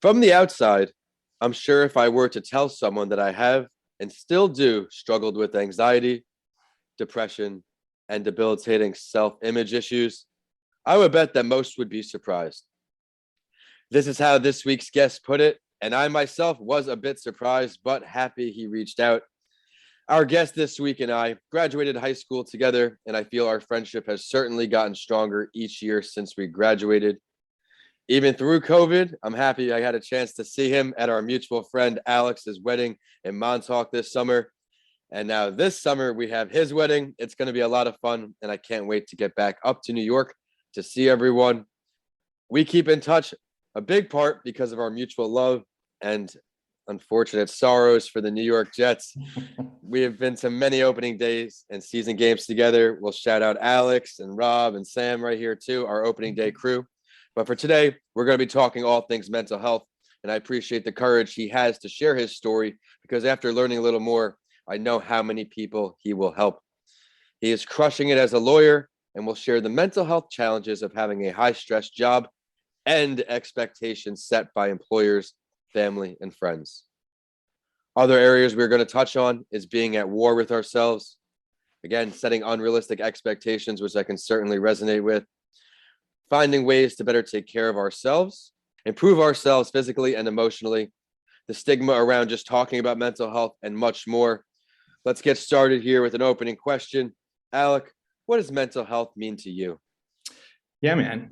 From the outside, I'm sure if I were to tell someone that I have and still do struggled with anxiety, depression, and debilitating self image issues, I would bet that most would be surprised. This is how this week's guest put it, and I myself was a bit surprised, but happy he reached out. Our guest this week and I graduated high school together, and I feel our friendship has certainly gotten stronger each year since we graduated. Even through COVID, I'm happy I had a chance to see him at our mutual friend Alex's wedding in Montauk this summer. And now this summer, we have his wedding. It's going to be a lot of fun, and I can't wait to get back up to New York to see everyone. We keep in touch, a big part because of our mutual love and unfortunate sorrows for the New York Jets. We have been to many opening days and season games together. We'll shout out Alex and Rob and Sam right here too, our opening day crew. But for today, we're going to be talking all things mental health. And I appreciate the courage he has to share his story because after learning a little more, I know how many people he will help. He is crushing it as a lawyer and will share the mental health challenges of having a high stress job and expectations set by employers, family, and friends. Other areas we're going to touch on is being at war with ourselves. Again, setting unrealistic expectations, which I can certainly resonate with. Finding ways to better take care of ourselves, improve ourselves physically and emotionally, the stigma around just talking about mental health, and much more. Let's get started here with an opening question. Alec, what does mental health mean to you? Yeah, man.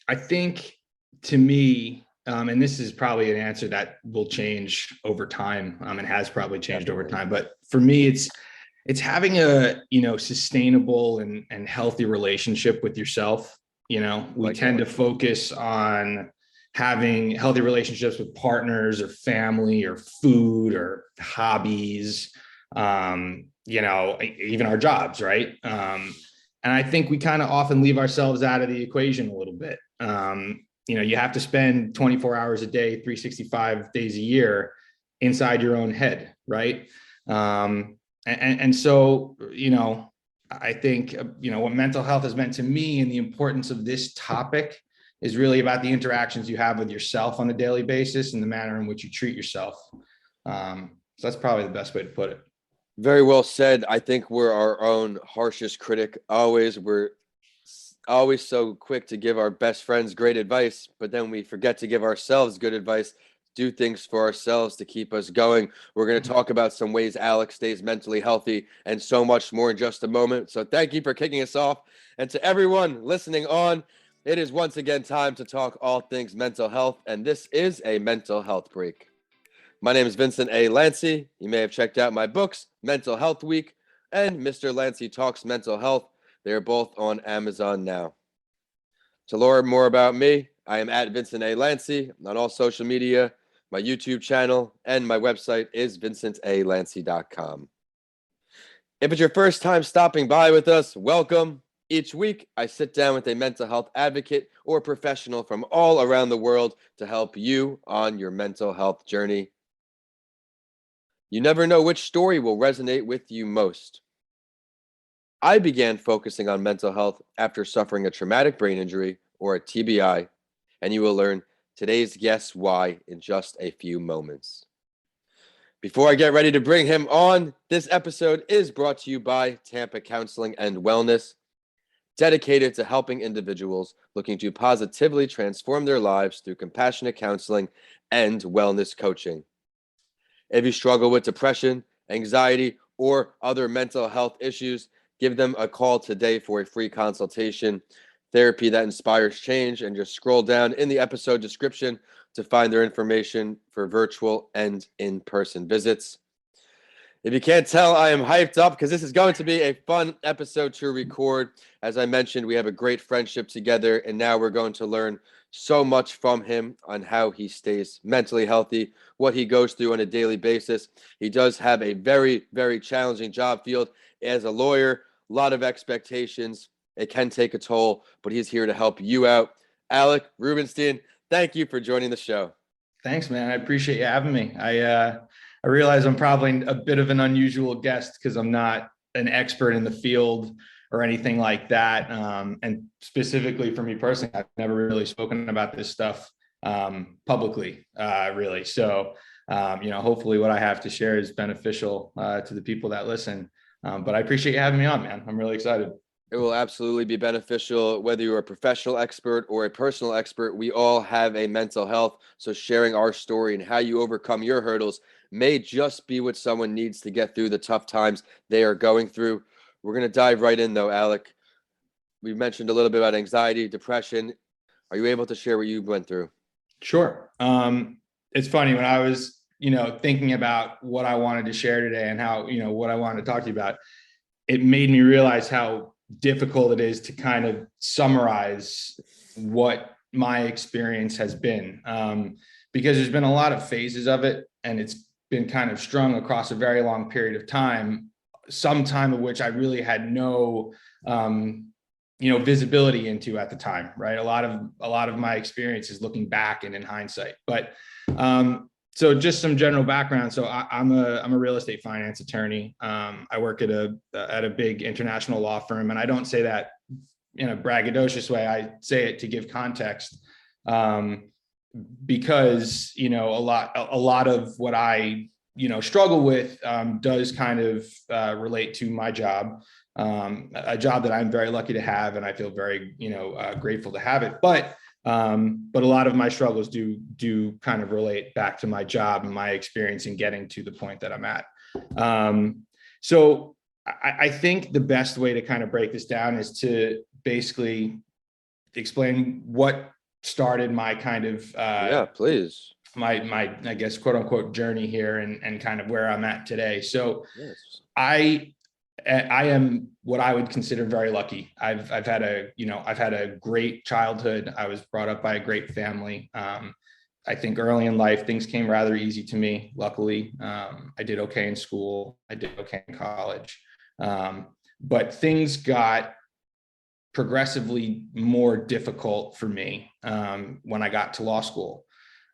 I think to me, and this is probably an answer that will change over time, and has probably changed over time. But for me, it's having a sustainable and healthy relationship with yourself. We tend to focus on having healthy relationships with partners or family or food or hobbies, even our jobs, right? And I think we kind of often leave ourselves out of the equation a little bit. You have to spend 24 hours a day, 365 days a year inside your own head, right? So, I think, what mental health has meant to me and the importance of this topic is really about the interactions you have with yourself on a daily basis and the manner in which you treat yourself. So that's probably the best way to put it. Very well said. I think we're our own harshest critic. We're always so quick to give our best friends great advice, but then we forget to give ourselves good advice, do things for ourselves to keep us going. We're going to talk about some ways Alex stays mentally healthy and so much more in just a moment. So thank you for kicking us off. And to everyone listening on, it is once again time to talk all things mental health, and this is a mental health break. My name is Vincent A. Lancy. You may have checked out my books, Mental Health Week and Mr. Lancy Talks Mental Health. They are both on Amazon now. To learn more about me, I am at Vincent A. Lancy on all social media. My YouTube channel and my website is vincentalancy.com. If it's your first time stopping by with us, welcome. Each week, I sit down with a mental health advocate or professional from all around the world to help you on your mental health journey. You never know which story will resonate with you most. I began focusing on mental health after suffering a traumatic brain injury or a TBI, and you will learn today's guess why in just a few moments. Before I get ready to bring him on, this episode is brought to you by Tampa Counseling and Wellness, dedicated to helping individuals looking to positively transform their lives through compassionate counseling and wellness coaching. If you struggle with depression, anxiety, or other mental health issues, give them a call today for a free consultation. Therapy that inspires change, and just scroll down in the episode description to find their information for virtual and in-person visits. If you can't tell, I am hyped up because this is going to be a fun episode to record. As I mentioned, we have a great friendship together, and now we're going to learn so much from him on how he stays mentally healthy, what he goes through on a daily basis. He does have a very, very challenging job field as a lawyer, a lot of expectations. It can take a toll, but he's here to help you out. Alec Rubenstein, thank you for joining the show. Thanks, man. I appreciate you having me. I realize I'm probably a bit of an unusual guest because I'm not an expert in the field or anything like that. And specifically for me personally, I've never really spoken about this stuff publicly, really. So, hopefully what I have to share is beneficial to the people that listen. But I appreciate you having me on, man. I'm really excited. It will absolutely be beneficial whether you're a professional expert or a personal expert. We all have a mental health. So sharing our story and how you overcome your hurdles may just be what someone needs to get through the tough times they are going through. We're going to dive right in though, Alec. We mentioned a little bit about anxiety, depression. Are you able to share what you went through? Sure. It's funny when I was, thinking about what I wanted to share today and how, what I wanted to talk to you about, it made me realize how difficult it is to kind of summarize what my experience has been. Because there's been a lot of phases of it, and it's been kind of strung across a very long period of time, some time of which I really had no, visibility into at the time, right? A lot of my experience is looking back and in hindsight. But so just some general background. So I'm a real estate finance attorney. I work at a big international law firm, and I don't say that in a braggadocious way. I say it to give context, because a lot of what I struggle with does kind of relate to my job. A job that I'm very lucky to have, and I feel very, grateful to have it. But a lot of my struggles do kind of relate back to my job and my experience in getting to the point that I'm at. So I think the best way to kind of break this down is to basically explain what started my kind of Yeah, please. my I guess quote unquote journey here and kind of where I'm at today. So Yes. I am what I would consider very lucky. I've had a great childhood. I was brought up by a great family. I think early in life, things came rather easy to me. Luckily, I did okay in school. I did okay in college. But things got progressively more difficult for me when I got to law school.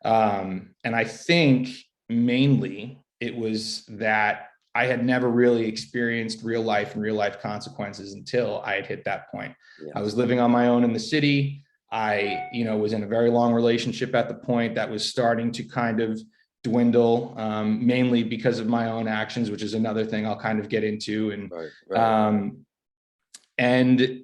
And I think mainly it was that I had never really experienced real life and real life consequences until I had hit that point. Yes. I was living on my own in the city. I, was in a very long relationship at the point that was starting to kind of dwindle, mainly because of my own actions, which is another thing I'll kind of get into. And, Right. and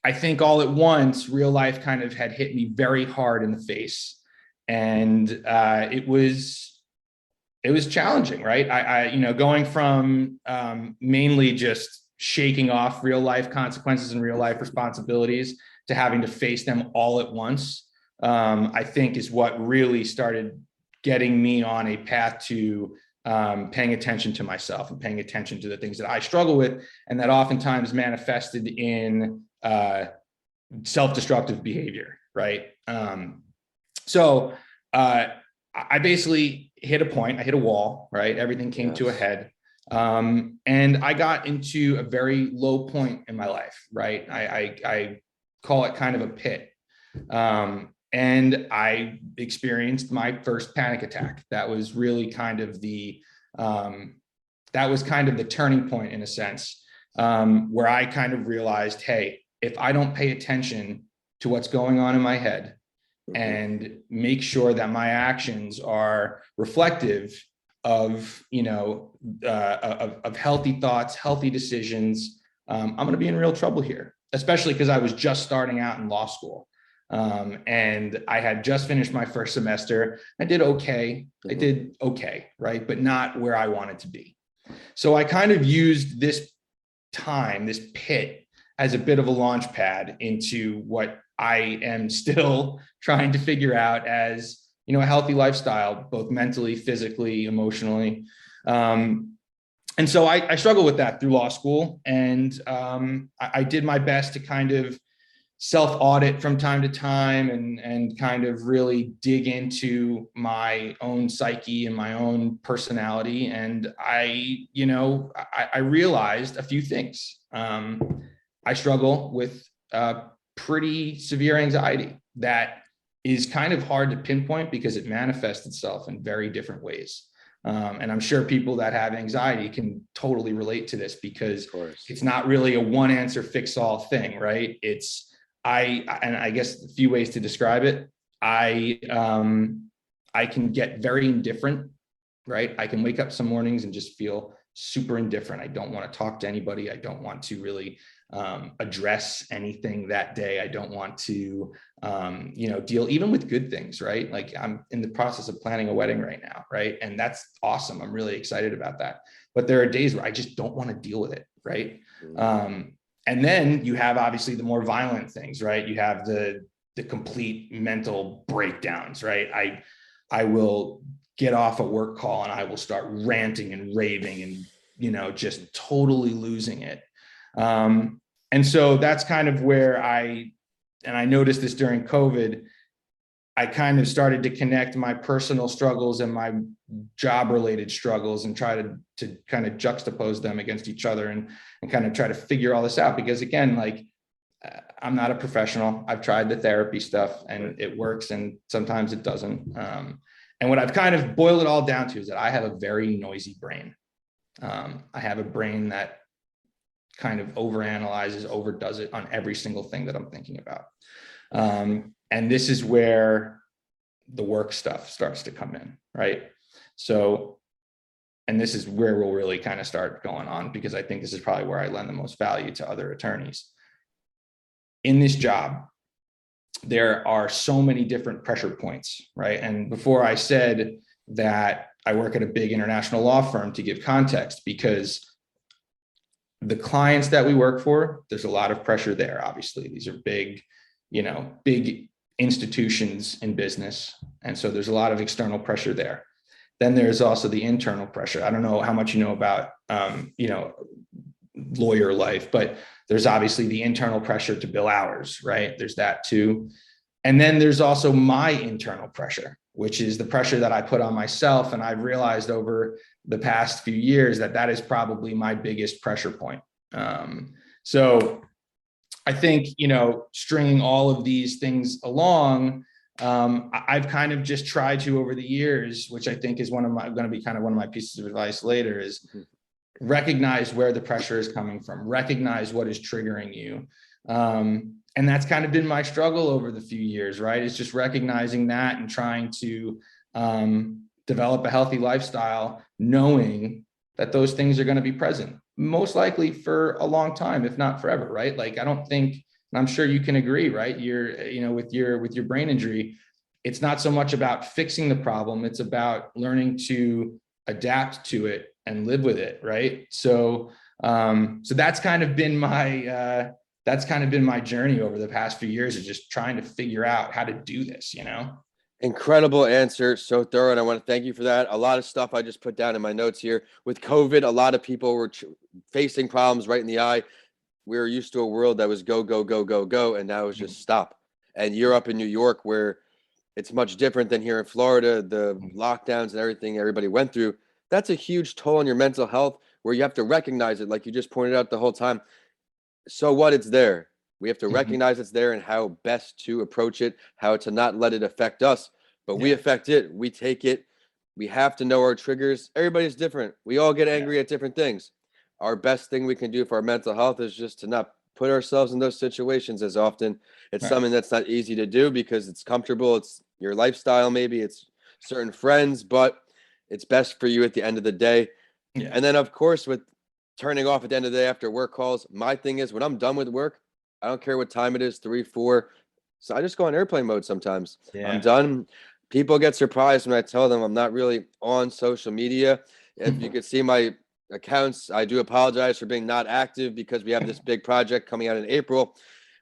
I think all at once, real life kind of had hit me very hard in the face. And it was challenging, right? I going from mainly just shaking off real life consequences and real life responsibilities to having to face them all at once, I think is what really started getting me on a path to paying attention to myself and paying attention to the things that I struggle with, and that oftentimes manifested in self-destructive behavior, right? So I basically hit a point, I hit a wall, right? Everything came to a head. And I got into a very low point in my life, right? I call it kind of a pit. And I experienced my first panic attack. That was really kind of the turning point in a sense, where I kind of realized, hey, if I don't pay attention to what's going on in my head and make sure that my actions are reflective of, of healthy thoughts, healthy decisions, I'm going to be in real trouble here, especially because I was just starting out in law school. And I had just finished my first semester. I did okay. I did okay, right? But not where I wanted to be. So I kind of used this time, this pit, as a bit of a launch pad into what I am still trying to figure out as, a healthy lifestyle, both mentally, physically, emotionally. And so I struggled with that through law school. And I did my best to kind of self-audit from time to time and kind of really dig into my own psyche and my own personality. And I realized a few things. I struggle with pretty severe anxiety that is kind of hard to pinpoint because it manifests itself in very different ways. And I'm sure people that have anxiety can totally relate to this because it's not really a one answer fix all thing, right? I guess a few ways to describe it. I can get very indifferent, right? I can wake up some mornings and just feel super indifferent. I don't want to talk to anybody. I don't want to really address anything that day. I don't want to, deal even with good things, right? Like I'm in the process of planning a wedding right now, right? And that's awesome. I'm really excited about that. But there are days where I just don't want to deal with it, right? And then you have obviously the more violent things, right? You have the complete mental breakdowns, right? I will get off a work call and I will start ranting and raving and, just totally losing it. And so that's kind of where I noticed this during COVID, I kind of started to connect my personal struggles and my job related struggles and try to kind of juxtapose them against each other and kind of try to figure all this out. Because again, like I'm not a professional. I've tried the therapy stuff and it works and sometimes it doesn't. And what I've kind of boiled it all down to is that I have a very noisy brain. I have a brain that kind of overanalyzes, overdoes it on every single thing that I'm thinking about. And this is where the work stuff starts to come in, right? So, and this is where we'll really kind of start going on, because I think this is probably where I lend the most value to other attorneys. In this job, there are so many different pressure points, right? And before I said that I work at a big international law firm, to give context, because the clients that we work for, there's a lot of pressure there. Obviously, these are big, big institutions in business. And so there's a lot of external pressure there. Then there's also the internal pressure. I don't know how much you know about, lawyer life, but there's obviously the internal pressure to bill hours, right? There's that too. And then there's also my internal pressure, which is the pressure that I put on myself. And I've realized over the past few years that is probably my biggest pressure point. So I think, stringing all of these things along, I've kind of just tried to, over the years, which I think is going to be kind of one of my pieces of advice later, is recognize where the pressure is coming from, recognize what is triggering you. And that's kind of been my struggle over the few years, right? It's just recognizing that and trying to develop a healthy lifestyle, knowing that those things are going to be present, most likely for a long time, if not forever, right? Like, I don't think, and I'm sure you can agree, right? With your brain injury, it's not so much about fixing the problem. It's about learning to adapt to it and live with it, right? So that's kind of been my journey over the past few years, of just trying to figure out how to do this, Incredible answer. So thorough. And I want to thank you for that. A lot of stuff I just put down in my notes here. With COVID, a lot of people were facing problems right in the eye. We were used to a world that was go, go, go, go, go. And now it's just stop. And you're up in New York, where it's much different than here in Florida, the lockdowns and everything everybody went through. That's a huge toll on your mental health, where you have to recognize it, like you just pointed out the whole time. So what? It's there. We have to recognize it's there and how best to approach it, how to not let it affect us, but we affect it. We take it. We have to know our triggers. Everybody's different. We all get angry at different things. Our best thing we can do for our mental health is just to not put ourselves in those situations as often. It's something that's not easy to do because it's comfortable. It's your lifestyle. Maybe it's certain friends, but it's best for you at the end of the day. Yeah. And then, of course, with turning off at the end of the day after work calls, my thing is, when I'm done with work, I don't care what time it is, 3, 4. So I just go on airplane mode sometimes. Yeah. I'm done. People get surprised when I tell them I'm not really on social media. If you could see my accounts, I do apologize for being not active, because we have this big project coming out in April.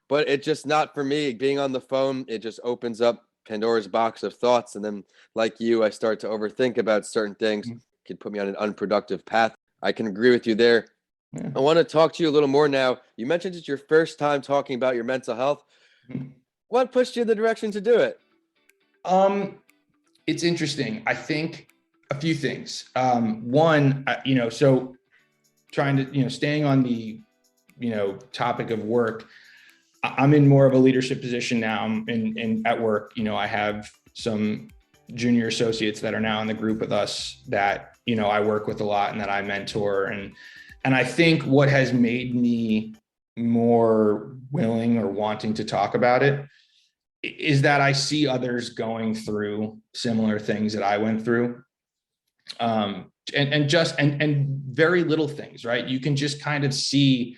But it's just not for me. Being on the phone, it just opens up Pandora's box of thoughts. And then, like you, I start to overthink about certain things. It could put me on an unproductive path. I can agree with you there. Yeah. I want to talk to you a little more now. You mentioned it's your first time talking about your mental health. What pushed you in the direction to do it? It's interesting. I think a few things. One, so trying to, staying on the, topic of work, I'm in more of a leadership position now. I'm at work. I have some junior associates that are now in the group with us that, I work with a lot and that I mentor. And I think what has made me more willing or wanting to talk about it is that I see others going through similar things that I went through. And very little things, right? You can just kind of see,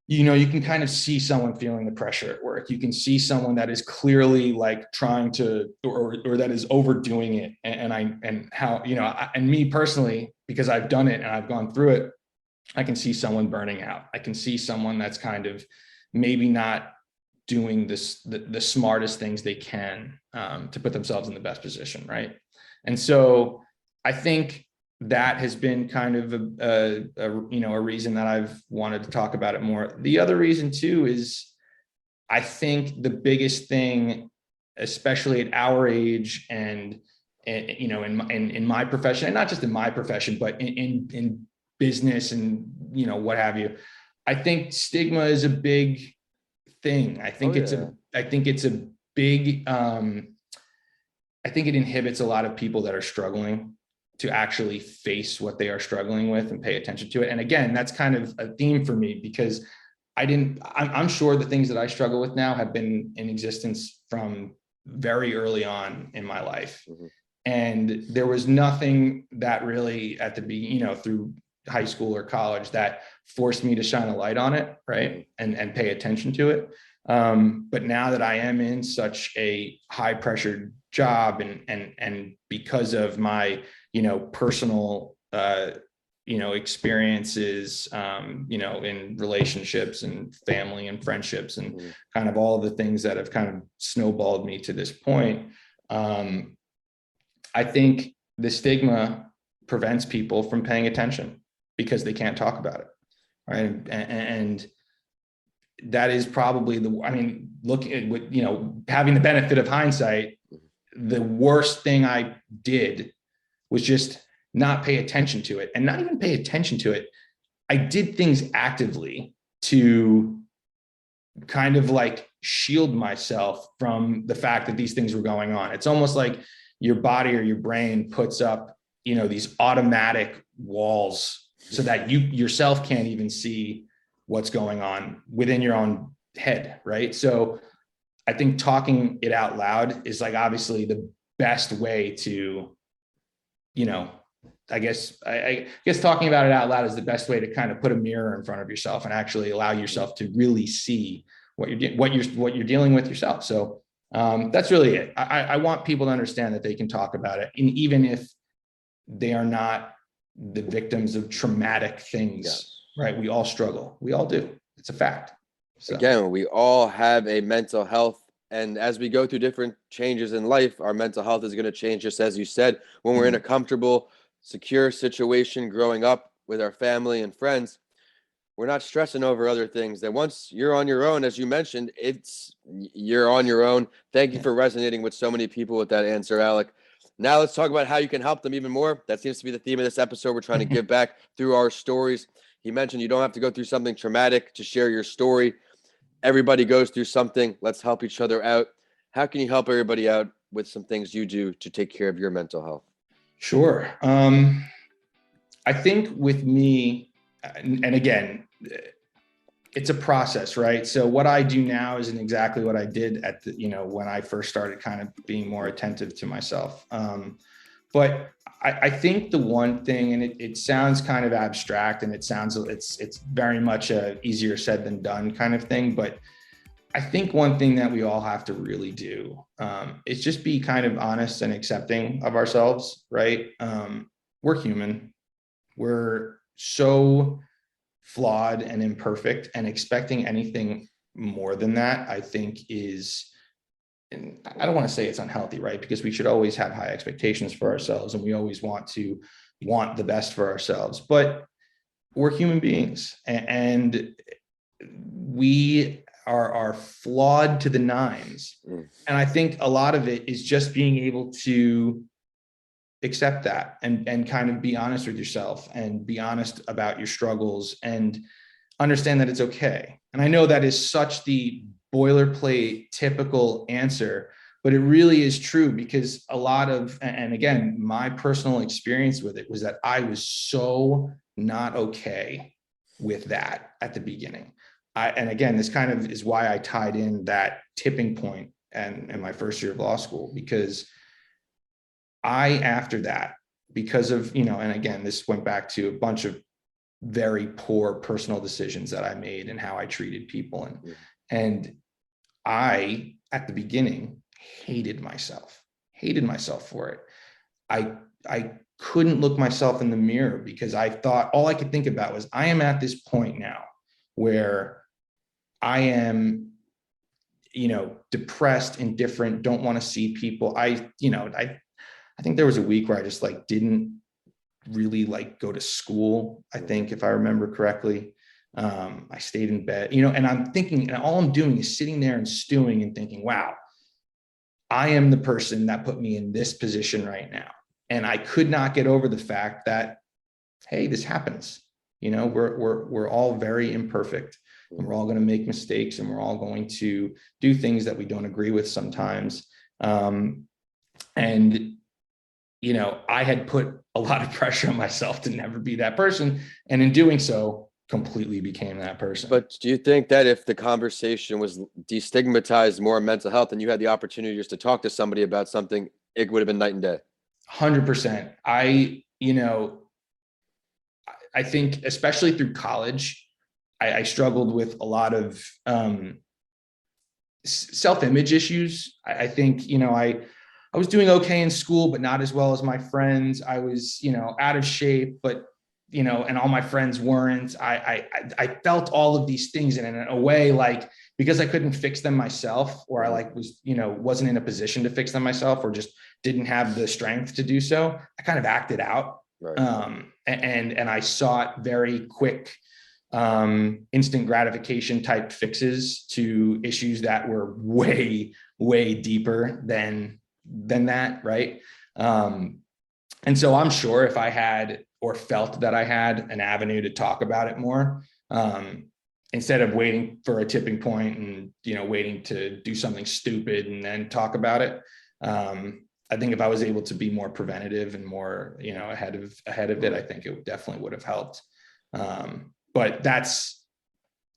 you can kind of see someone feeling the pressure at work. You can see someone that is clearly like trying to, or that is overdoing it. And how, and me personally, because I've done it and I've gone through it, I can see someone burning out. I can see someone that's kind of maybe not doing the smartest things they can to put themselves in the best position, right? And so I think that has been kind of a reason that I've wanted to talk about it more. The other reason too is I think the biggest thing, especially at our age and in my profession, and not just in my profession, but in business and what have you, I think stigma is a big thing. I think it's a big I think it inhibits a lot of people that are struggling to actually face what they are struggling with and pay attention to it. And again, that's kind of a theme for me because I'm sure the things that I struggle with now have been in existence from very early on in my life. Mm-hmm. And there was nothing that really at the beginning, through high school or college that forced me to shine a light on it, right? And pay attention to it. But now that I am in such a high pressured job and because of my, personal, experiences, in relationships and family and friendships and kind of all of the things that have kind of snowballed me to this point. I think the stigma prevents people from paying attention because they can't talk about it. Right. And that is probably looking at what, having the benefit of hindsight, the worst thing I did was just not pay attention to it, and not even pay attention to it. I did things actively to kind of like shield myself from the fact that these things were going on. It's almost like your body or your brain puts up, these automatic walls so that you yourself can't even see what's going on within your own head, right? So I think talking it out loud is like obviously the best way to, I guess talking about it out loud is the best way to kind of put a mirror in front of yourself and actually allow yourself to really see what you're dealing with yourself. So that's really it. I want people to understand that they can talk about it, and even if they are not the victims of traumatic things, yes. Right? We all struggle. We all do. It's a fact. So. Again, we all have a mental health, and as we go through different changes in life, our mental health is going to change, just as you said. When we're in a comfortable, secure situation growing up with our family and friends, we're not stressing over other things. That once you're on your own, as you mentioned, you're on your own. Thank you for resonating with so many people with that answer, Alec. Now let's talk about how you can help them even more. That seems to be the theme of this episode. We're trying to give back through our stories. He mentioned you don't have to go through something traumatic to share your story. Everybody goes through something. Let's help each other out. How can you help everybody out with some things you do to take care of your mental health? Sure. I think with me, and again, it's a process, right? So what I do now isn't exactly what I did at the, when I first started kind of being more attentive to myself. But I think the one thing, and it sounds kind of abstract, and it's very much a easier said than done kind of thing. But I think one thing that we all have to really do is just be kind of honest and accepting of ourselves, right? We're human. We're so flawed and imperfect, and expecting anything more than that, I think is, and I don't want to say it's unhealthy, right? Because we should always have high expectations for ourselves, and we always want the best for ourselves, but we're human beings, and we are flawed to the nines. And I think a lot of it is just being able to accept that and kind of be honest with yourself and be honest about your struggles and understand that it's okay. And I know that is such the boilerplate typical answer, but it really is true, because a lot of, and again, my personal experience with it was that I was so not okay with that at the beginning. And again, this kind of is why I tied in that tipping point and in my first year of law school, because after that, because of, and again, this went back to a bunch of very poor personal decisions that I made and how I treated people. And I, at the beginning, hated myself for it. I couldn't look myself in the mirror because I thought all I could think about was, I am at this point now where I am, depressed, indifferent, don't want to see people. I think there was a week where I just like didn't really like go to school. I think, if I remember correctly, I stayed in bed, and I'm thinking, and all I'm doing is sitting there and stewing and thinking, wow, I am the person that put me in this position right now. And I could not get over the fact that, hey, this happens. We're all very imperfect, and we're all going to make mistakes, and we're all going to do things that we don't agree with sometimes. And I had put a lot of pressure on myself to never be that person, and in doing so, completely became that person. But do you think that if the conversation was destigmatized more mental health and you had the opportunity just to talk to somebody about something, it would have been night and day? 100%. I think, especially through college, I struggled with a lot of self-image issues. I think, I was doing okay in school, but not as well as my friends. I was, out of shape, but, and all my friends weren't. I felt all of these things, and in a way, like, because I couldn't fix them myself, or I wasn't in a position to fix them myself, or just didn't have the strength to do so, I kind of acted out. Right. And I sought very quick, instant gratification type fixes to issues that were way, way deeper than that. Right. And so I'm sure if I had, or felt that I had an avenue to talk about it more, instead of waiting for a tipping point and, waiting to do something stupid and then talk about it. I think if I was able to be more preventative and more, ahead of it, I think it definitely would have helped. But that's,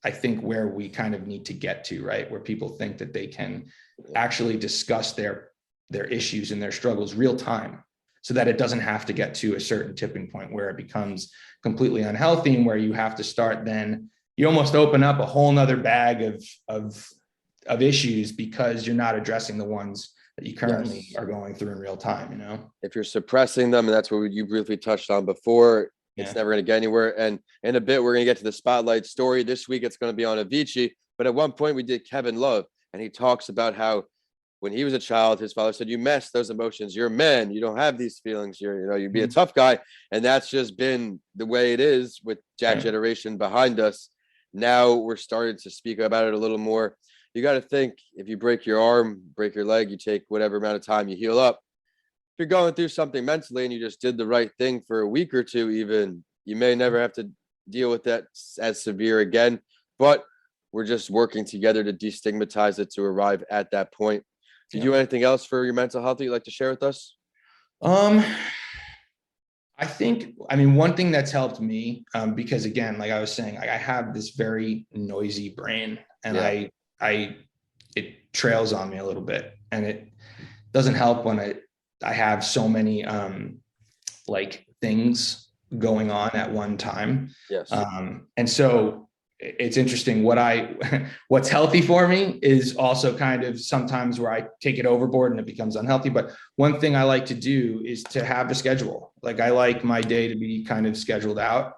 I think, where we kind of need to get to, right? Where people think that they can actually discuss their issues and their struggles real time, so that it doesn't have to get to a certain tipping point where it becomes completely unhealthy, and where you have to start, then you almost open up a whole nother bag of issues, because you're not addressing the ones that you currently are going through in real time. If you're suppressing them, and that's what you briefly touched on before, it's never going to get anywhere. And in a bit, we're going to get to the spotlight story. This week, it's going to be on Avicii. But at one point, we did Kevin Love, and he talks about how when he was a child, his father said, "You mess those emotions. You're a man. You don't have these feelings. You be a tough guy." And that's just been the way it is with Jack Generation behind us. Now we're starting to speak about it a little more. You got to think, if you break your arm, break your leg, you take whatever amount of time, you heal up. If you're going through something mentally and you just did the right thing for a week or two, even, you may never have to deal with that as severe again. But we're just working together to destigmatize it to arrive at that point. Did you do anything else for your mental health that you'd like to share with us? I think, one thing that's helped me, because again, like I was saying, I have this very noisy brain, and it trails on me a little bit, and it doesn't help when I have so many things going on at one time. Yes. And so it's interesting, what's healthy for me is also kind of sometimes where I take it overboard and it becomes unhealthy. But one thing I like to do is to have a schedule. Like, I like my day to be kind of scheduled out,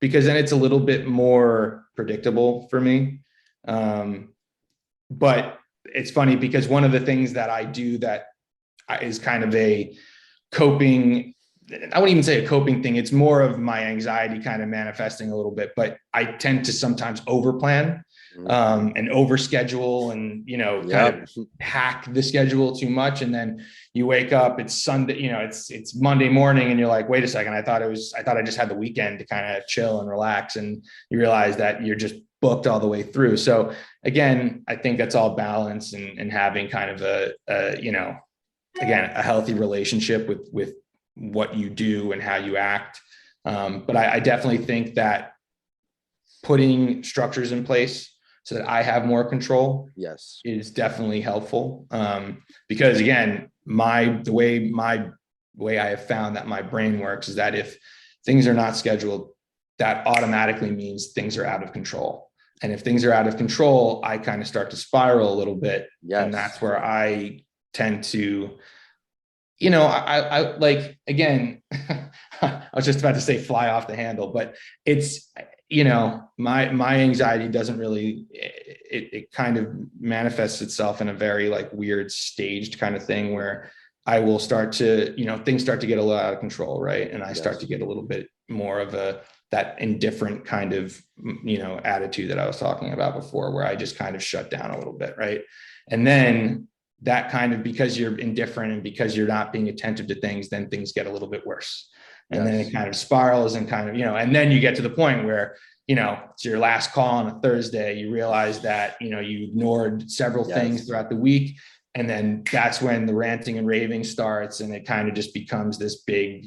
because then it's a little bit more predictable for me. But it's funny, because one of the things that I do that is kind of a coping, I wouldn't even say a coping thing. It's more of my anxiety kind of manifesting a little bit, but I tend to sometimes overplan, and overschedule, and, kind of hack the schedule too much. And then you wake up, it's Sunday, it's Monday morning, and you're like, wait a second, I thought I just had the weekend to kind of chill and relax. And you realize that you're just booked all the way through. So again, I think that's all balance, and having kind of a healthy relationship with what you do and how you act. But I definitely think that putting structures in place, so that I have more control Yes. is definitely helpful. Because again, the way I have found that my brain works is that if things are not scheduled, that automatically means things are out of control. And if things are out of control, I kind of start to spiral a little bit. And Yes. that's where I tend to, I like, again, I was just about to say fly off the handle, but it's, my anxiety doesn't really, it kind of manifests itself in a very like weird staged kind of thing where I will start to, things start to get a little out of control. Right. And I start to Yes. get a little bit more of that indifferent kind of, attitude that I was talking about before, where I just kind of shut down a little bit. Right. And then that kind of, because you're indifferent and because you're not being attentive to things, then things get a little bit worse. And then it Yes. kind of spirals and kind of, and then you get to the point where, it's your last call on a Thursday. You realize that, you ignored several things Yes. throughout the week. And then that's when the ranting and raving starts. And it kind of just becomes this big,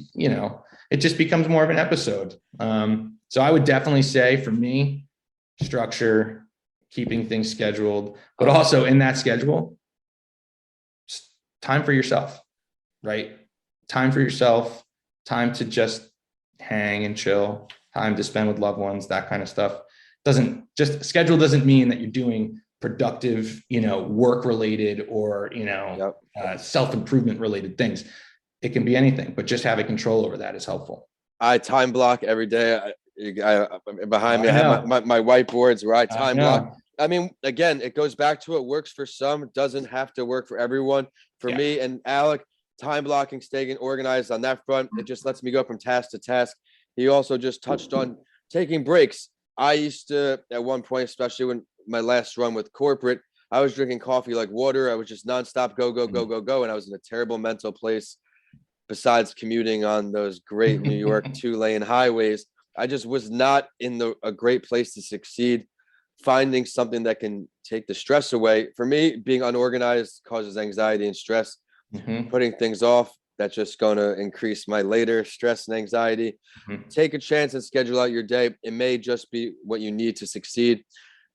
it just becomes more of an episode. So I would definitely say for me, structure, keeping things scheduled, but also in that schedule, time for yourself, right? Time for yourself, time to just hang and chill, time to spend with loved ones, that kind of stuff. Schedule doesn't mean that you're doing productive, work related or, Yep. self-improvement related things. It can be anything, but just having control over that is helpful. I time block every day. Behind me, I have my whiteboards where I time block. I mean, again, it goes back to what works for some, doesn't have to work for everyone. For me and Alec, time blocking, staying organized on that front, it just lets me go from task to task. He also just touched on taking breaks. I used to, at one point, especially when my last run with corporate, I was drinking coffee like water. I was just nonstop go, go, go, go, go. And I was in a terrible mental place. Besides commuting on those great New York 2-lane highways, I just was not in a great place to succeed. Finding something that can take the stress away. For me, being unorganized causes anxiety and stress. Putting things off, that's just going to increase my later stress and anxiety. Take a chance and schedule out your day. It may just be what you need to succeed.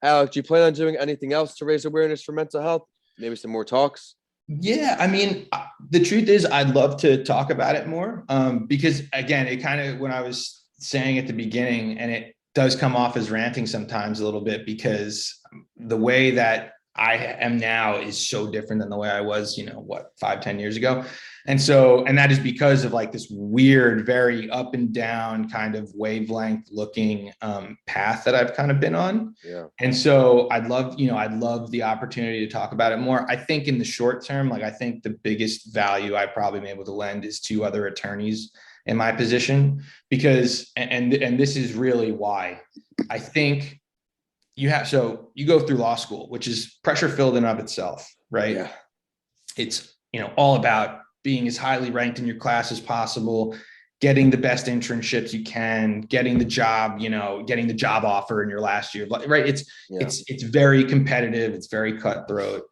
Alec, do you plan on doing anything else to raise awareness for mental health? Maybe some more talks? Yeah, I mean, the truth is I'd love to talk about it more, because again, it kind of, when I was saying at the beginning, and it does come off as ranting sometimes a little bit, because the way that I am now is so different than the way I was, 5-10 years ago. And that is because of like this weird, very up and down kind of wavelength looking path that I've kind of been on. Yeah. And so I'd love the opportunity to talk about it more. I think in the short term, like I think the biggest value I probably been able to lend is to other attorneys in my position, because, and this is really why I think you go through law school, which is pressure filled in and of itself, right? Yeah. It's, all about being as highly ranked in your class as possible, getting the best internships you can, getting the job, getting the job offer in your last year, right? It's very competitive. It's very cutthroat.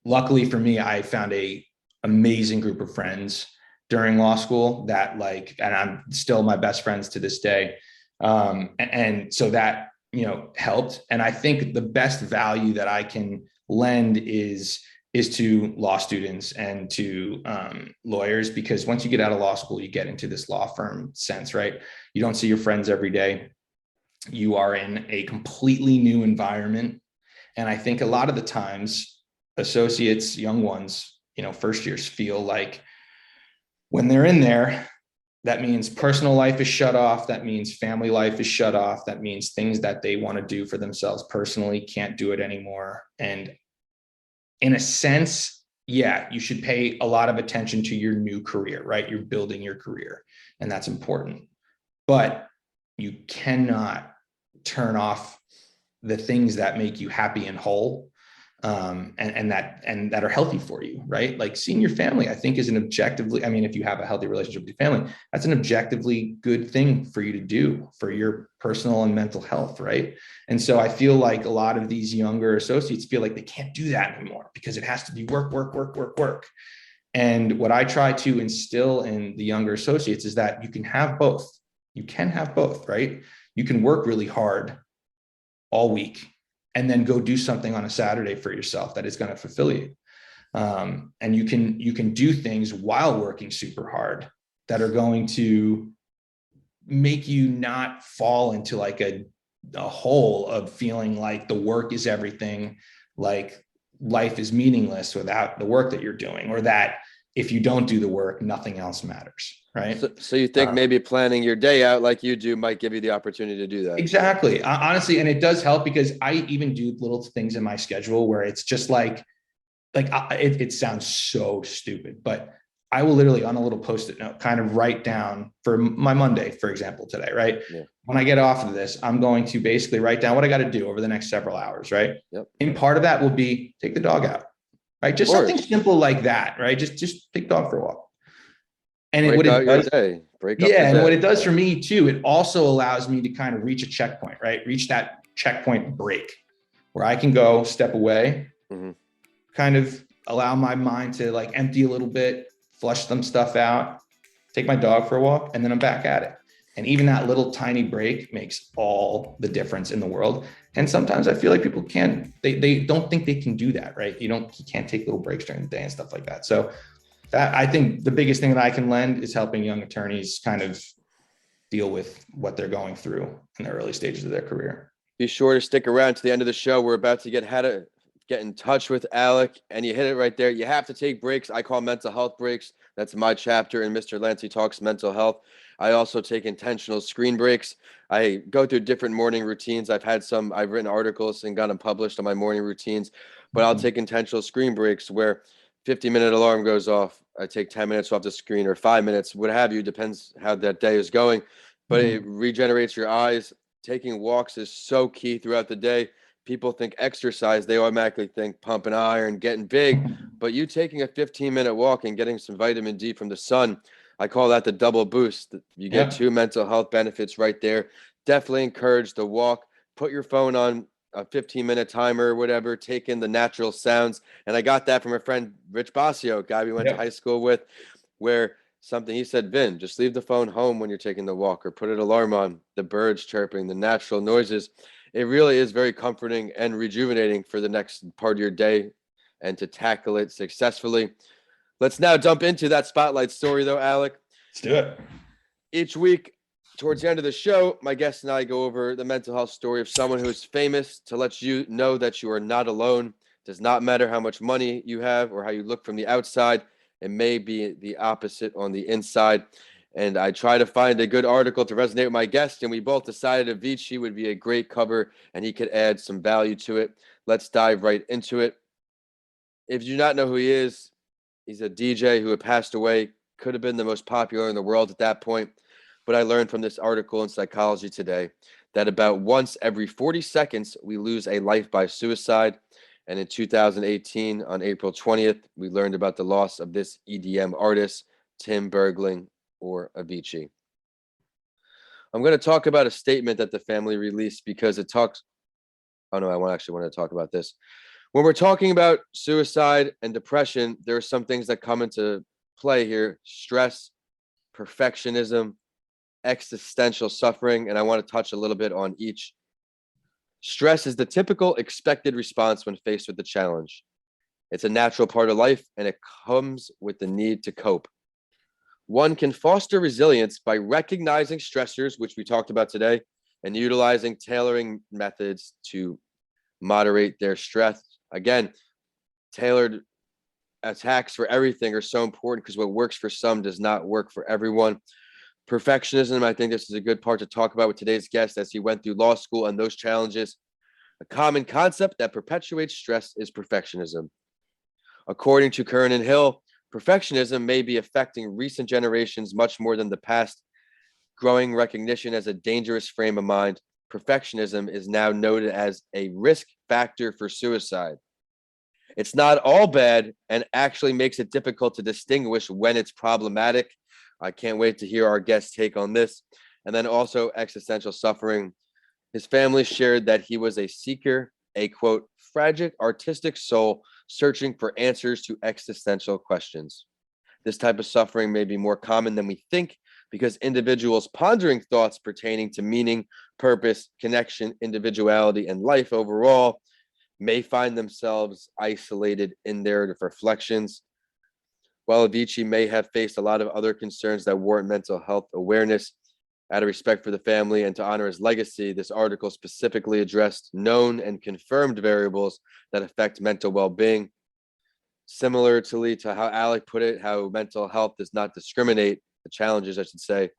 Luckily for me, I found a amazing group of friends during law school that and I'm still my best friends to this day. And so that, helped. And I think the best value that I can lend is to law students and to lawyers, because once you get out of law school, you get into this law firm sense, right? You don't see your friends every day. You are in a completely new environment. And I think a lot of the times associates, young ones, first years feel like when they're in there, that means personal life is shut off. That means family life is shut off. That means things that they want to do for themselves personally can't do it anymore. And in a sense, yeah, you should pay a lot of attention to your new career, right? You're building your career, and that's important. But you cannot turn off the things that make you happy and whole, and that are healthy for you, right? Like seeing your family, I think is an objectively, I mean, if you have a healthy relationship with your family, that's an objectively good thing for you to do for your personal and mental health, right? And so I feel like a lot of these younger associates feel like they can't do that anymore because it has to be work, work, work, work, work. And what I try to instill in the younger associates is that you can have both. You can have both, right? You can work really hard all week and then go do something on a Saturday for yourself that is going to fulfill you. And you can do things while working super hard that are going to make you not fall into like a hole of feeling like the work is everything, like life is meaningless without the work that you're doing, or that if you don't do the work, nothing else matters, right? So you think maybe planning your day out like you do might give you the opportunity to do that? Exactly. Honestly, and it does help because I even do little things in my schedule where it's just like it sounds so stupid, but I will literally on a little post-it note kind of write down for my Monday, for example, today, right? Yeah. When I get off of this, I'm going to basically write down what I got to do over the next several hours, right? Yep. And part of that will be take the dog out, right? Just something simple like that, right? Just take the dog for a walk. And break out your day. And what it does for me too, it also allows me to kind of reach a checkpoint, right? Reach that checkpoint break where I can go step away, kind of allow my mind to like empty a little bit, flush some stuff out, take my dog for a walk, and then I'm back at it. And even that little tiny break makes all the difference in the world. And sometimes I feel like people they don't think they can do that, right? You can't take little breaks during the day and stuff like that. So that, I think the biggest thing that I can lend is helping young attorneys kind of deal with what they're going through in the early stages of their career. Be sure to stick around to the end of the show. We're about to get in touch with Alec, and you hit it right there. You have to take breaks. I call mental health breaks. That's my chapter in Mr. Lancy Talks Mental Health. I also take intentional screen breaks. I go through different morning routines. I've written articles and got them published on my morning routines, but I'll take intentional screen breaks where 50-minute alarm goes off. I take 10 minutes off the screen or 5 minutes, what have you, depends how that day is going, but it regenerates your eyes. Taking walks is so key throughout the day. People think exercise, they automatically think pumping iron, getting big, but you taking a 15-minute walk and getting some vitamin D from the sun, I call that the double boost. You get 2 mental health benefits right there. Definitely encourage the walk. Put your phone on a 15-minute timer or whatever, take in the natural sounds. And I got that from a friend, Rich Basio, a guy we went to high school with, where he said, Vin, just leave the phone home when you're taking the walk or put an alarm on, the birds chirping, the natural noises. It really is very comforting and rejuvenating for the next part of your day and to tackle it successfully. Let's now jump into that spotlight story, though, Alec. Let's do it. Each week, towards the end of the show, my guest and I go over the mental health story of someone who is famous to let you know that you are not alone. It does not matter how much money you have or how you look from the outside. It may be the opposite on the inside. And I try to find a good article to resonate with my guest, and we both decided Avicii would be a great cover and he could add some value to it. Let's dive right into it. If you do not know who he is, he's a DJ who had passed away, could have been the most popular in the world at that point. But I learned from this article in Psychology Today that about once every 40 seconds, we lose a life by suicide. And in 2018, on April 20th, we learned about the loss of this EDM artist, Tim Bergling, or Avicii. I'm going to talk about a statement that the family released because it talks. Oh, no, I actually want to talk about this. When we're talking about suicide and depression, there are some things that come into play here: stress, perfectionism, existential suffering, and I want to touch a little bit on each. Stress is the typical expected response when faced with a challenge. It's a natural part of life, and it comes with the need to cope. One can foster resilience by recognizing stressors, which we talked about today, and utilizing tailoring methods to moderate their stress. Again, tailored attacks for everything are so important because what works for some does not work for everyone. Perfectionism, I think this is a good part to talk about with today's guest as he went through law school and those challenges. A common concept that perpetuates stress is perfectionism. According to Kern and Hill, perfectionism may be affecting recent generations much more than the past. Growing recognition as a dangerous frame of mind, perfectionism is now noted as a risk factor for suicide. It's not all bad and actually makes it difficult to distinguish when it's problematic. I can't wait to hear our guest's take on this. And then also existential suffering. His family shared that he was a seeker, a quote, tragic artistic soul searching for answers to existential questions. This type of suffering may be more common than we think because individuals pondering thoughts pertaining to meaning, purpose, connection, individuality, and life overall may find themselves isolated in their reflections. While Avicii may have faced a lot of other concerns that warrant mental health awareness, out of respect for the family and to honor his legacy, this article specifically addressed known and confirmed variables that affect mental well-being. Similarly to how Alec put it, how mental health does not discriminate, the challenges, I should say,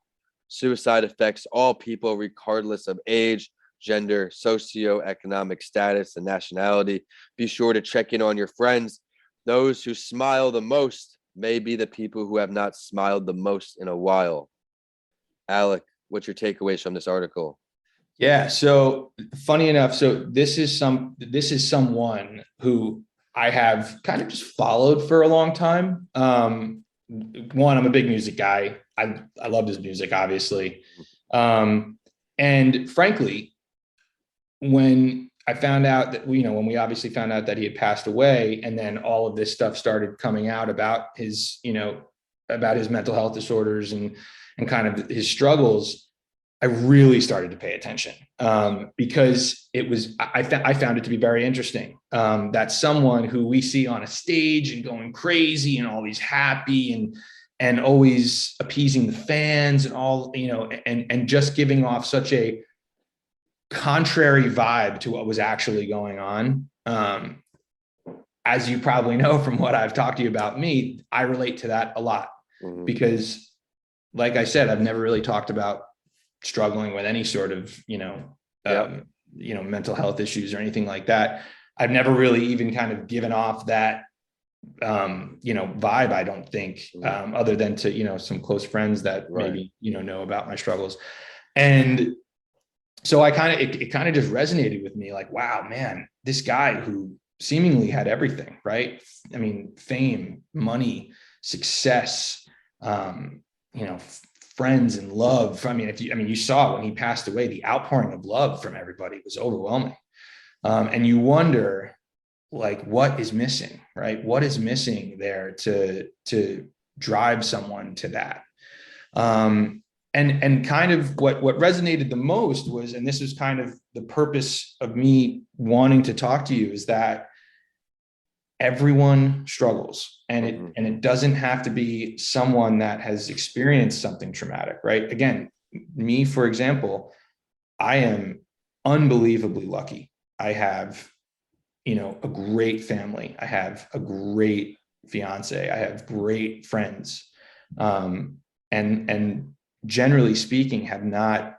suicide affects all people regardless of age, gender, socioeconomic status, and nationality. Be sure to check in on your friends. Those who smile the most may be the people who have not smiled the most in a while. Alec, what's your takeaways from this article? Yeah. So funny enough, so this is someone who I have kind of just followed for a long time. One, I'm a big music guy. I loved his music, obviously. And frankly, when I found out that, when we obviously found out that he had passed away, and then all of this stuff started coming out about his, about his mental health disorders and kind of his struggles, I really started to pay attention, because I found it to be very interesting, that someone who we see on a stage and going crazy and always happy and always appeasing the fans and all, and just giving off such a contrary vibe to what was actually going on. As you probably know from what I've talked to you about me, I relate to that a lot, because like I said, I've never really talked about struggling with any sort of, mental health issues or anything like that. I've never really even kind of given off that, vibe, I don't think, other than to, some close friends that maybe, know about my struggles. And so it kind of just resonated with me, like, wow, man, this guy who seemingly had everything, right? I mean, fame, money, success, friends and love. I mean, you saw when he passed away, the outpouring of love from everybody was overwhelming. And you wonder, like, what is missing, right? What is missing there to drive someone to that? And kind of what resonated the most was, and this was kind of the purpose of me wanting to talk to you, is that everyone struggles, and it doesn't have to be someone that has experienced something traumatic, right? Again, me, for example, I am unbelievably lucky. I have, a great family. I have a great fiance. I have great friends. And generally speaking, have not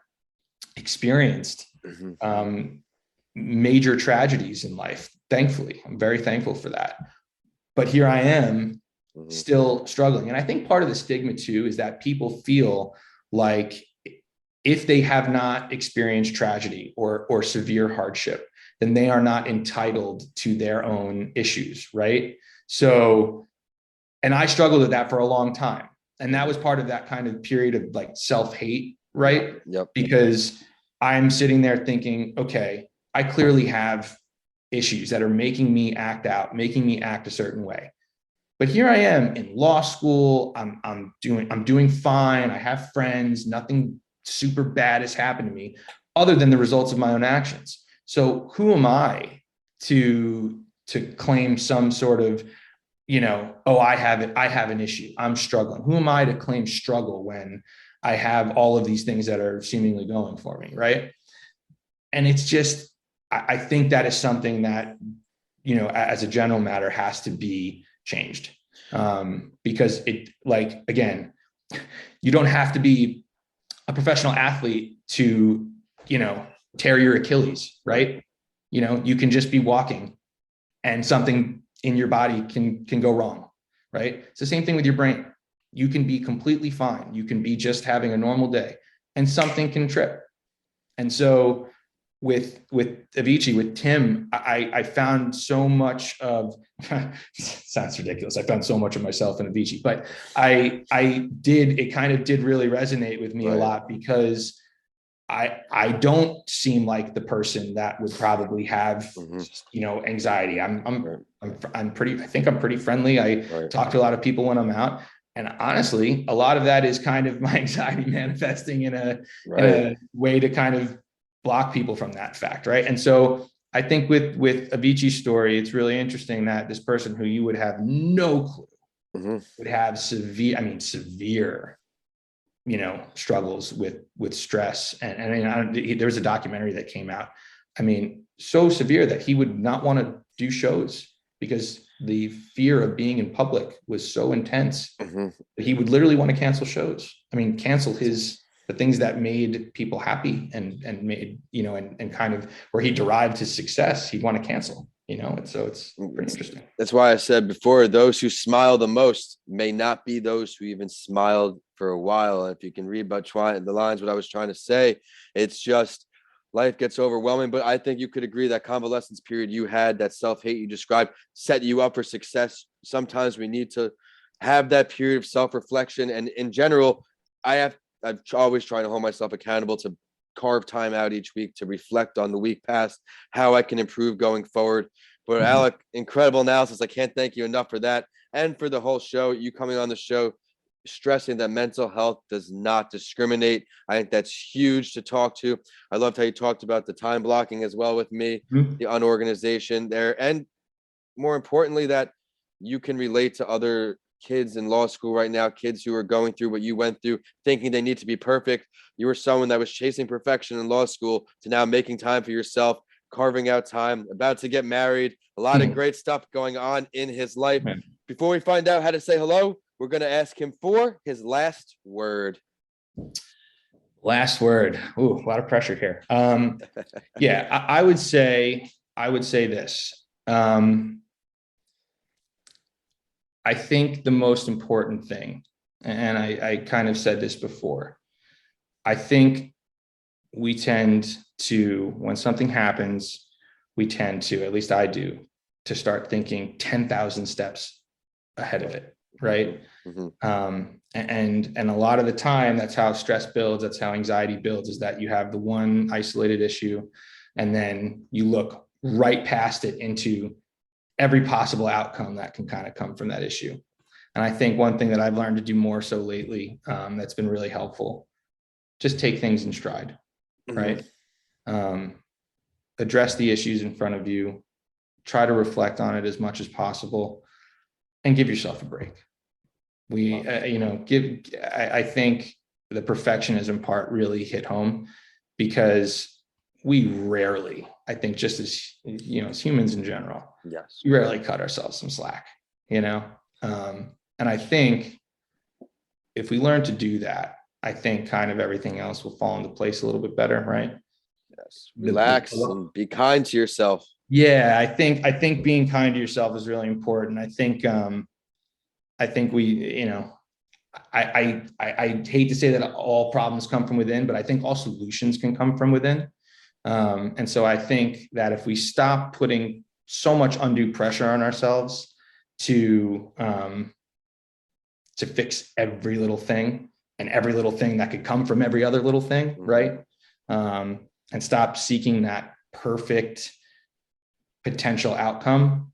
experienced major tragedies in life. Thankfully, I'm very thankful for that. But here I am still struggling. And I think part of the stigma too is that people feel like if they have not experienced tragedy or severe hardship, then they are not entitled to their own issues, right? So, and I struggled with that for a long time. And that was part of that kind of period of like self-hate, right? Yep. Because I'm sitting there thinking, okay, I clearly have issues that are making me act out, making me act a certain way. But here I am in law school. I'm doing fine. I have friends. Nothing super bad has happened to me other than the results of my own actions. So who am I to claim some sort of, I have an issue, I'm struggling. Who am I to claim struggle when I have all of these things that are seemingly going for me, right? And it's just, I think that is something that, as a general matter, has to be changed, because it, like, again, you don't have to be a professional athlete to, tear your Achilles, right? You can just be walking and something in your body can go wrong, right? It's the same thing with your brain. You can be completely fine. You can be just having a normal day and something can trip. And so with Avicii, with Tim, I found so much of, sounds ridiculous, I found so much of myself in Avicii, but it kind of did really resonate with me a lot, because I don't seem like the person that would probably have, anxiety. I think I'm pretty friendly. I talk to a lot of people when I'm out. And honestly, a lot of that is kind of my anxiety manifesting in a way to kind of block people from that fact. Right. And so I think with Avicii's story, it's really interesting that this person who you would have no clue would have severe, struggles with stress. There was a documentary that came out. I mean, so severe that he would not want to do shows because the fear of being in public was so intense that he would literally want to cancel shows. I mean, cancel the things that made people happy and made, and kind of where he derived his success, he'd want to cancel, and so it's pretty interesting. That's why I said before, those who smile the most may not be those who even smiled for a while. And if you can read between the lines, what I was trying to say, it's just life gets overwhelming. But I think you could agree that convalescence period you had, that self-hate you described, set you up for success. Sometimes we need to have that period of self-reflection. And in general, I'm always trying to hold myself accountable to carve time out each week to reflect on the week past, how I can improve going forward. But Alec, incredible analysis. I can't thank you enough for that. And for the whole show, you coming on the show, stressing that mental health does not discriminate. I think that's huge to talk to. I loved how you talked about the time blocking as well with me, the unorganization there. And more importantly, that you can relate to other kids in law school right now, kids who are going through what you went through, thinking they need to be perfect. You were someone that was chasing perfection in law school to now making time for yourself, carving out time, about to get married, a lot of great stuff going on in his life. Before we find out how to say hello, we're going to ask him for his last word. Last word. Ooh, a lot of pressure here. I would say this. I think the most important thing, and I kind of said this before, I think we tend to, when something happens, we tend to, at least I do, to start thinking 10,000 steps ahead of it, right? And a lot of the time, that's how stress builds, that's how anxiety builds, is that you have the one isolated issue, and then you look right past it into every possible outcome that can kind of come from that issue. And I think one thing that I've learned to do more so lately, that's been really helpful, just take things in stride, right? Address the issues in front of you, try to reflect on it as much as possible, and give yourself a break. I think the perfectionism part really hit home, because we rarely, I think, just as humans in general, we rarely cut ourselves some slack, and I think if we learn to do that, I think kind of everything else will fall into place a little bit better, right? Yes. Relax and be kind to yourself. Yeah, I think being kind to yourself is really important. I think we, I hate to say that all problems come from within, but I think all solutions can come from within. And so I think that if we stop putting so much undue pressure on ourselves to fix every little thing and every little thing that could come from every other little thing, right? And stop seeking that perfect potential outcome,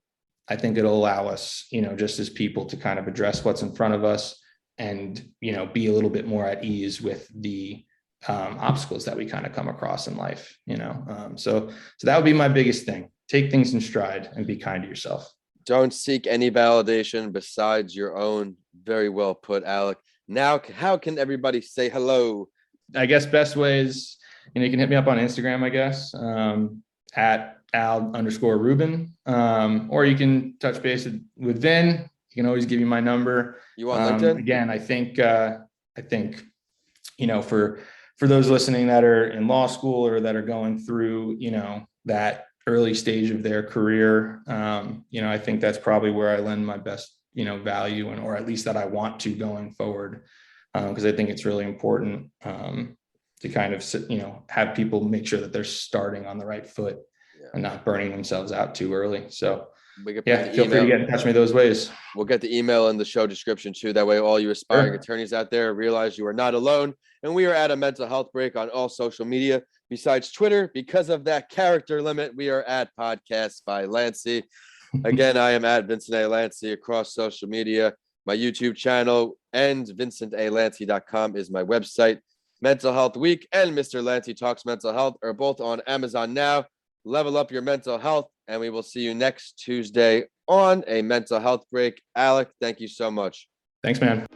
I think it'll allow us, just as people, to kind of address what's in front of us and, be a little bit more at ease with the obstacles that we kind of come across in life, so that would be my biggest thing. Take things in stride and be kind to yourself. Don't seek any validation besides your own. Very well put, Alec. Now, how can everybody say hello? I guess best way is, you can hit me up on Instagram, I guess, at Al_Ruben, or you can touch base with Vin. You can always give me my number. You want LinkedIn? Again, I think, for those listening that are in law school or that are going through, that early stage of their career, I think that's probably where I lend my best, value, or at least that I want to going forward. Because I think it's really important to kind of, have people make sure that they're starting on the right foot and not burning themselves out too early. So feel free to get in touch with me those ways. We'll get the email in the show description too. That way, all you aspiring attorneys out there realize you are not alone. And we are at a mental health break on all social media besides Twitter. Because of that character limit, we are at Podcasts by Lancey. Again, I am at Vincent A. Lancey across social media. My YouTube channel and vincentalancy.com is my website. Mental Health Week and Mr. Lancey Talks Mental Health are both on Amazon now. level up your mental health, and we will see you next Tuesday on a mental health break. Alec, thank you so much. Thanks, man.